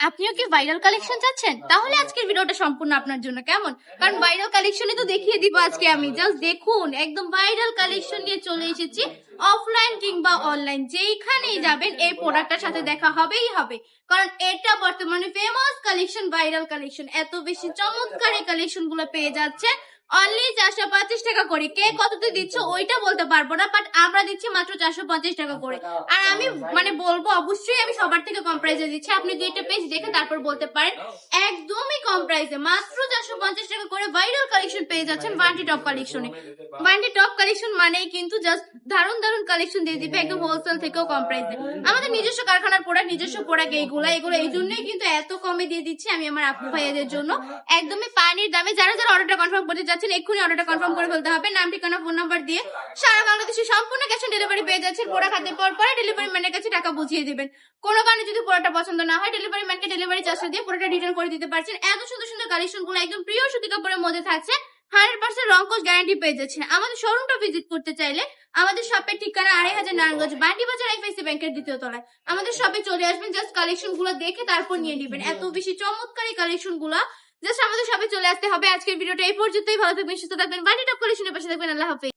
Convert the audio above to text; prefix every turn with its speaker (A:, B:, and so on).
A: আপনিও কি viral collection চাচ্ছেন? তাহলে আজকের ভিডিওটা সম্পূর্ণ আপনার জন্য, কেমন? কারণ ভাইরাল কালেকশনই তো দেখিয়ে দিব আজকে আমি। জাস্ট দেখুন, একদম ভাইরাল কালেকশন নিয়ে চলে এসেছি। অফলাইন কিংবা অনলাইন যেইখানেই যাবেন এই প্রোডাক্টটার সাথে দেখা হবেই হবে। কারণ এটা বর্তমানে ফেমাস কালেকশন, ভাইরাল কালেকশন। এত বেশি চমৎকার এই কালেকশন গুলো পেয়ে যাচ্ছে অনলি 425 টাকা করে। কে কততে দিচ্ছে ওইটা বলতে পারবো না, বাট আমরা দিচ্ছি মাত্র 450 টাকা করে। আর আমি বলবো অবশ্যই আমি সবার থেকে কম প্রাইসে দিচ্ছি। আপনি দুইটা পেজ দেখে তারপর বলতে পারেন। একদমই কম প্রাইসে মাত্র 450 টাকা করে ভাইরাল কালেকশন পেয়ে যাচ্ছেন ওয়ান্টি টপ কালেকশনে। ওয়ান্টি টপ কালেকশন মানেই কিন্তু জাস্ট দারুণ দারুণ কালেকশন দিয়ে দিবে একদম হোলসেল থেকেও কম প্রাইসে। আমাদের নিজস্ব কারখানার প্রোডাক্ট, নিজস্ব প্রোডাক্ট এগুলো এই জন্যই কিন্তু এত কমে দিয়ে দিচ্ছি আমি আমার আপু ভাইয়াদের জন্য একদমই পানির দামে। যারা যারা অর্ডারটা কনফার্ম করতে যাচ্ছেন এক্ষুনি অর্ডারটা কনফার্ম করে ফেলতে হবে। নাম, ঠিকানা, ফোন নাম্বার দিয়ে সারা বাংলাদেশে সম্পূর্ণ ক্যাশ অন ডেলিভারি পেয়ে যাচ্ছেন। প্রোডাক্ট হাতে পাওয়ার পরে ডেলিভারি ম্যানের কাছে টাকা বুঝিয়ে দিবেন। কোনো কারণে যদি প্রোডাক্টটা পছন্দ না হয় ডেলিভারি ম্যানকে ডেলিভারি চার্জ দিয়ে প্রোডাক্টটা রিটার্ন করে দিতে পারছেন। এত সুন্দর সুন্দর কালেকশন গুলো একদম প্রিয় সুতি কাপড়ের মধ্যে থাকছে। 100% রংকশ গ্যারান্টি পেয়ে যাচ্ছেন। আমাদের শোরুমটা ভিজিট করতে চাইলে আমাদের শপের ঠিকানা 2500 নারায়ণগঞ্জ বান্ডি বাজার আইএফআইসি ব্যাংকের দ্বিতীয় তলায়। আমাদের শপে চলে আসবেন, জাস্ট কালেকশন গুলো দেখে তারপর নিয়ে নেবেন। এত বেশি চমৎকার এই কালেকশন গুলা, জাস্ট আমাদের শপে চলে আসতে হবে। আজকের ভিডিওটা এই পর্যন্তই। ভালো থাকবেন, সুস্থ থাকবেন, বান্ডি টপ কালেকশনের পাশে থাকবেন। আল্লাহ হাফেজ।